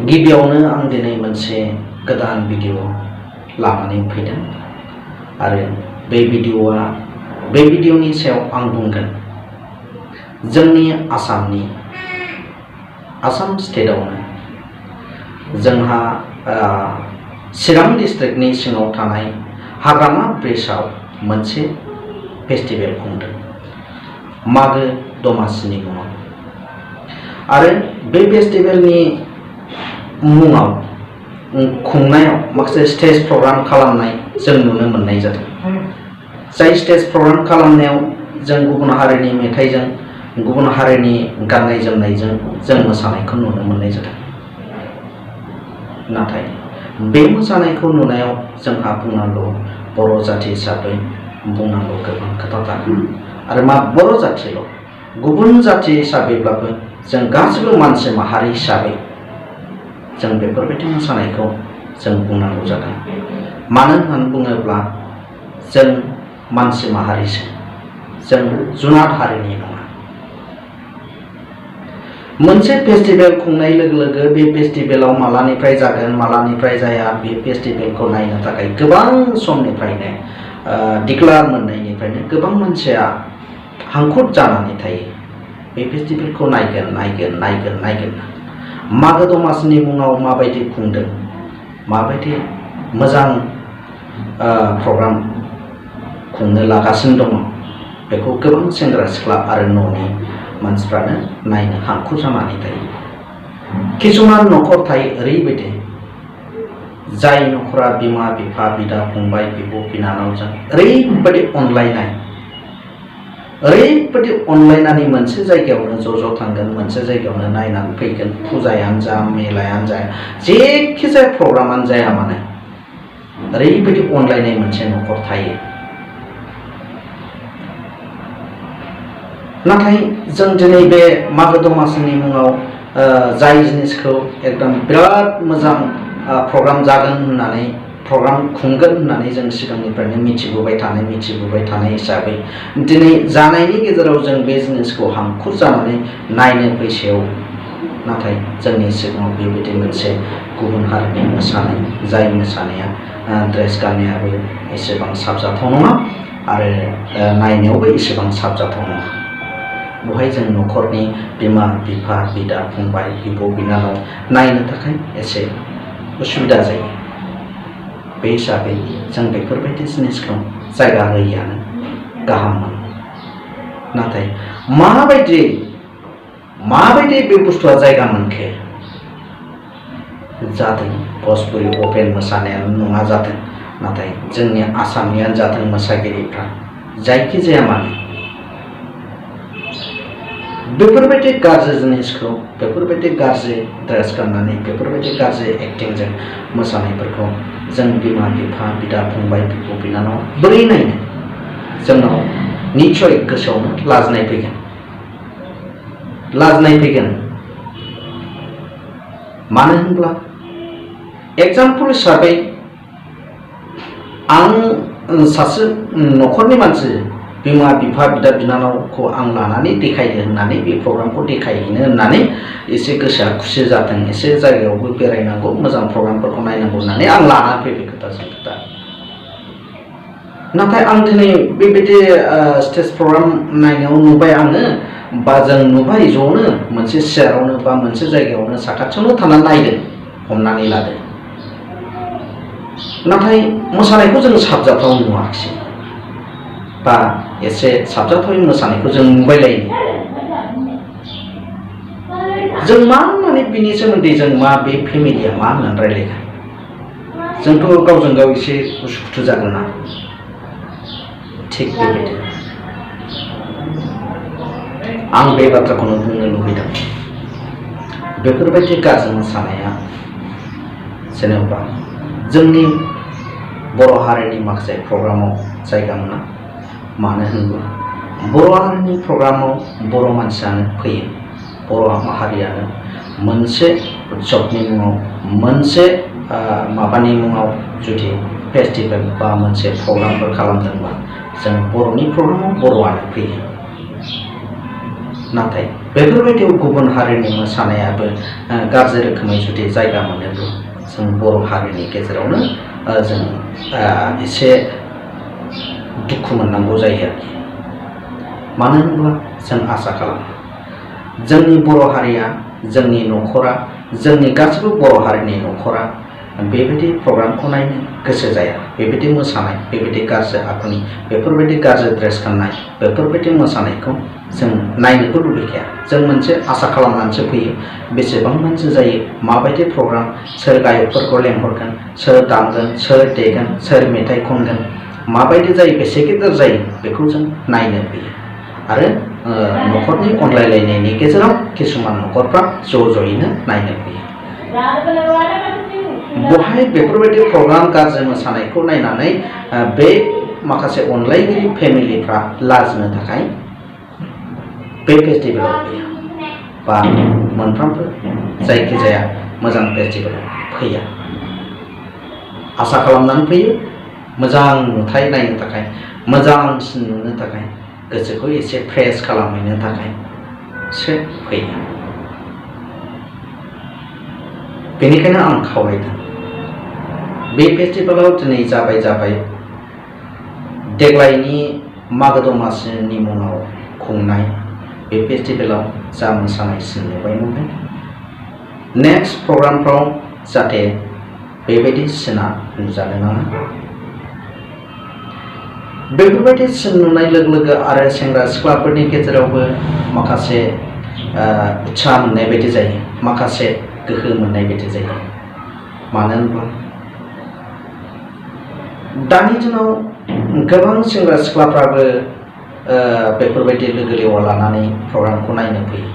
गिबियावनो आं दिनै मोनसे गोदान भिडिअ लानानै फैदों आरो बे भिडिअनि सायाव आं बुंगोन जोंनि आसाम स्टेटआवनो जोंहा चिरां डिस्ट्रिक्टनि सिङाव थानाय हाग्रामा ब्रिजआव मोनसे फेस्टिभेल खुंदों मागो दमासिनि मुङाव आरो बे फेस्टिभेलनि मुङाव खुंनायाव माखासे स्टेज प्रग्राम खालामनाय जों नुनो मोननाय जादों। जाय स्टेज प्रग्राम खालामनायाव जों गुबुन हारिनि मेथाइजों गुबुन हारिनि गाननाय जोमनायजों जों मोसानायखौ नुनो मोननाय जादों। नाथाय बे मोसानायखौ नुनायाव जोंहा बुंनांगौ बर' जाथि हिसाबै बुंनांगौ गोबां खोथा थागोन आरो मा बर' जाथिल' गुबुन जाथि हिसाबैब्लाबो जों गासिबो मानसि माहारि हिसाबै जों बेफोरबायदि मोसानायखौ जों बुंनांगौ जादों। मानो होननानै बुङोब्ला जों मानसि माहारिसो, जों जुनार हारिनि नङा। मोनसे फेस्टिभेल खुंनाय लोगो लोगो बे फेस्टिभेलाव मालानिफ्राय जागोन मालानिफ्राय जाया बे फेस्टिभेलखौ नायनो थाखाय गोबां समनिफ्रायनो डिक्लार मोननायनिफ्रायनो गोबां मानसिया हांखुर जानानै थायो। बे फेस्टिभेलखौ नायगोन मागो दमासिनि मुङाव माबायदि खुंदों, माबायदि मोजां प्रग्राम खुंनो लागासिनो दङ बेखौ गोबां सेंग्रा सिख्ला आरो न'नि मानसिफ्रानो नायनो हांखुर जानानै थायो। किसुमान न'खर थायो ओरैबायदि जाय न'खरा बिमा बिफा बिदा फंबाय बिब' बिनानावजों ओरैबायदि अनलायनानै मोनसे जायगायावनो ज' थांगोन, मोनसे जायगायावनो नायनानै फैगोन। फुजायानो जा मेलायानो जा जेखि जाया प्रग्रामानो जाया मानो ओरैबायदि अनलायनाय मोनसे न'खर थायो। नाथाय जों दिनै बे मागो दमासिनि मुङाव जाय जिनिसखौ एकदम बिराद मोजां प्रग्राम जागोन होननानै प्रग्राम खुंगोन होननानै जों सिगांनिफ्रायनो मिथिबोबाय थानाय हिसाबै दिनै जानायनि गेजेराव जों बे जिनिसखौ हांखुर जानानै नायनो फैसेयाव नाथाय जोंनि सिगाङाव बेबायदि मोनसे गुबुन हारिनि मोसानाय जाय मोसानाया ड्रेस गाननायाबो एसेबां साबजाथाव नङा आरो नायनायावबो एसेबां साबजाथाव नङा। बेवहाय जों न'खरनि बिमा बिफा बिदा फंबाय बिब' बिनानाव नायनो थाखाय एसे उसुबिदा जायो। बे हिसाबै जों बेफोरबायदि जिनिसखौ जायगा होयियानो गाहाम मोनो। नाथाय माबायदि बे बुस्थुआ जायगा मोनखो जादों भजपुरि अपेन मोसानायानो नङा जादों, नाथाय जोंनि आसामनियानो जाथों मोसागिरिफ्रा जायखिजाया मानो बेफोरबायदि गाज्रि जिनिसखौ बेफोरबायदि गाज्रि ड्रेस गाननानै बेफोरबायदि गाज्रि एक्टिंजों मोसानायफोरखौ जों बिमा बिफा बिदा फंबाय बिब' बिनानाव बोरै नायनो? जोंनाव निस्सय गोसोआवनो लाजिनाय फैगोन। मानो होनब्ला एगजामपोल हिसाबै आं सासे न'खरनि मानसि बिमा बिफा बिदा बिनानावखौ आं लानानै देखायनो होननानै बे प्रग्रामखौ देखायहैनो होननानै एसे गोसोआ खुसि जादों, एसे जायगायावबो बेरायनांगौ मोजां प्रग्रामफोरखौ नायनांगौ होननानै आं लानानै फैबाय खोथाजों खोथा। नाथाय आं दिनै बेबायदि स्टेज प्रग्राम नायनायाव नुबाय आङो बा जों नुबाय ज'नो मोनसे सियारावनो बा मोनसे जायगायावनो साखाथियावनो थानानै नायदों हमनानै लादो। नाथाय मोसानायखौ जों साबजाथाव नुवाखिसै बा एसे साबजाथावै मोसानायखौ जों नुबायलायो। जों मा होननानै बिनि सोमोन्दै जों मा बे फेमिलिया मा होननानै रायलायगोन? जोंथ' गावजों गाव एसे उसुखुथु जागोन ना। थिग बेबायदि आं बे बाथ्राखौनो बुंनो लुबैदों। बेफोरबायदि गाज्रि मोसानाया जेनेबा जोंनि बर' हारिनि माखासे प्रग्रामाव जायगा मोना। मानो होनब्ला बर' हारिनि प्रग्रामाव बर' मानसियानो फैयो, बर' माहारियानो मोनसे उत्सबनि मुङाव मोनसे माबानि मुङाव जुदि फेस्टिभेल बा मोनसे प्रग्रामफोर खालामदोंबा जों बर'नि प्रग्रामाव बर'आनो फैयो। नाथाय बेफोरबायदियाव गुबुन हारिनि मोसानायाबो गाज्रि रोखोमै जुदि जायगा मोनोब्ला जों बर' हारिनि गेजेरावनो जों एसे दुखु मोननांगौ जायो आरोखि। मानो होनब्ला जों आसा खालामो जोंनि बर' हारिया, जोंनि न'खरा, जोंनि गासिबो बर' हारिनि न'खरा बेबायदि प्रग्रामखौ नायनो गोसो जाया। बेबायदि मोसानाय, बेबायदि गाज्रि आखुनि, बेफोरबायदि गाज्रि ड्रेस गाननाय, बेफोरबायदि मोसानायखौ जों नायनोबो लुबैखाया। जों मोनसे आसा खालामनानैसो फैयो बेसेबां मानसि जायो, माबायदि प्रग्राम, सोर गायकफोरखौ लेंहरगोन, सोर दामगोन, सोर देगोन, सोर मेथाइ खनगोन, माबायदि जायो, बेसे गिदिर जायो, बेखौ जों नायनो फैयो। आरो न'खरनि अनलायलायनायनि गेजेराव किसुमान न'खरफ्रा ज'यैनो नायनो फैयो। बहाय बेफोरबायदि प्रग्राम गाज्रि मोसानायखौ नायनानै बे माखासे अनलायगिरि फेमिलिफ्रा लाजिनो थाखाय बे फेस्टिभेलाव फैया बा मोनफ्रोमबो जायखिजाया मोजां फेस्टिभेलाव फैया। आसा खालामनानै फैयो मोजां नुथाय नायनो थाखाय, मोजांसिन नुनो थाखाय, गोसोखौ एसे फ्रेस खालामहैनो थाखायसो फैयो। बेनिखायनो आं खावलायदों बे फेस्टिभेलाव दिनै जाबाय देग्लायनि मागो दमासिनि मुङाव खुंनाय बे फेस्टिभेलाव जा मोसानाय सिन नुबाय मोनबाय। नेक्स्ट प्रग्रामफ्राव जाहाथे बेबायदि सिना नुजानो नाङा। बेफोरबायदि सिन नुनाय लोगो लोगो आरो सेंग्रा सिख्लाफोरनि गेजेरावबो माखासे उत्साह मोननाय बायदि जायो, माखासे गोहो मोननाय बायदि जायो। मानो होनब्ला दानि दिनाव गोबां सेंग्रा सिख्लाफ्राबो बेफोरबायदि लोगो लेवा लानानै प्रग्रामखौ नायनो फैयो।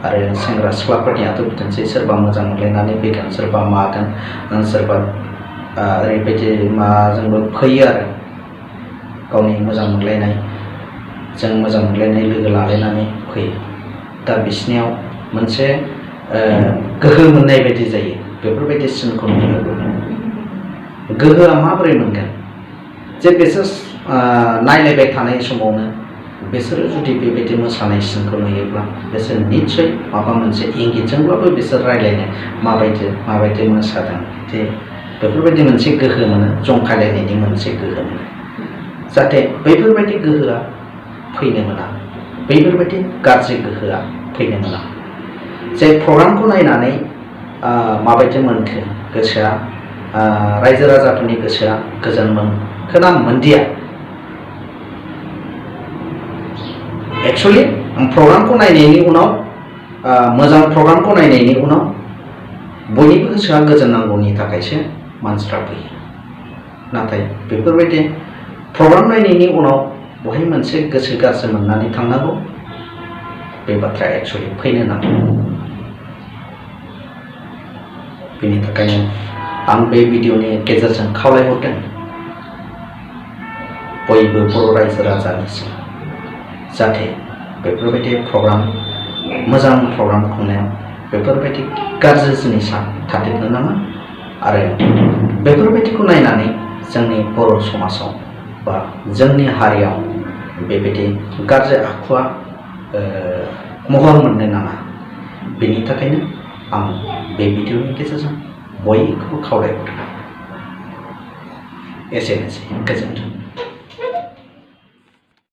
आरो सेंग्रा सिख्लाफोरनियाथ' बिदिनोसै, सोरबा मोजां मोनलायनानै फैगोन, सोरबा मागोन, सोरबा ओरैबायदि माजोंबो फैयो आरो गावनि मोजां मोनलायनाय, जों मोजां मोनलायनाय लोगो लालायनानै फैयो। दा बिसनियाव मोनसे गोहो मोननाय बायदि जायो बेफोरबायदि सिनखौ नुयोब्ला। गोहोआ माबोरै मोनगोन जे बिसोर नायलायबाय थानाय समावनो बिसोरो जुदि बेबायदि मोसानाय सिनखौ नुयोब्ला बिसोर निस्सय माबा मोनसे इंगितजोंब्लाबो बिसोर रायलायनो माबायदि मोसादों जे बेफोरबायदि मोनसे गोहो मोनो, जंखायलायनायनि मोनसे गोहो मोनो। जाहाथे बैफोरबायदि गोहोआ फैनो मोना, बैफोरबायदि गाज्रि गोहोआ फैनो मोना। जे प्रग्रामखौ नायनानै माबायदि मोनखो गोसोआ, रायजो राजाफोरनि गोसोआ गोजोन मोनखोना मोनदिया। एक्सुवेलि प्रग्रामखौ नायनायनि उनाव, मोजां प्रग्रामखौ नायनायनि उनाव बयनिबो गोसोआ गोजोननांगौनि थाखायसो मानसिफ्रा फैयो। नाथाय बेफोरबायदि प्रग्राम नायनायनि उनाव बहाय मोनसे गोसो गाज्रि मोननानै थांनांगौ, बे बाथ्राया एक्सुवेलि फैनो नाङा। बेनि थाखायनो आं बे भिडिअनि गेजेरजों खावलायहरदों बयबो बर' रायजो राजानिसिम जाहाथे बेफोरबायदि प्रग्राम, मोजां प्रग्राम खुंनायाव बेफोरबायदि गाज्रि जिनिसा थादेरनो नाङा। आरो बेफोरबायदिखौ नायनानै जोंनि बर' समाजाव बा जोंनि हारियाव बेबायदि गाज्रि आखुआ महर मोननो नाङा। बेनि थाखायनो आं बे भिडिअनि गेजेरजों बयखौबो खावलायहरदों। एसेनोसै, गोजोन्थों।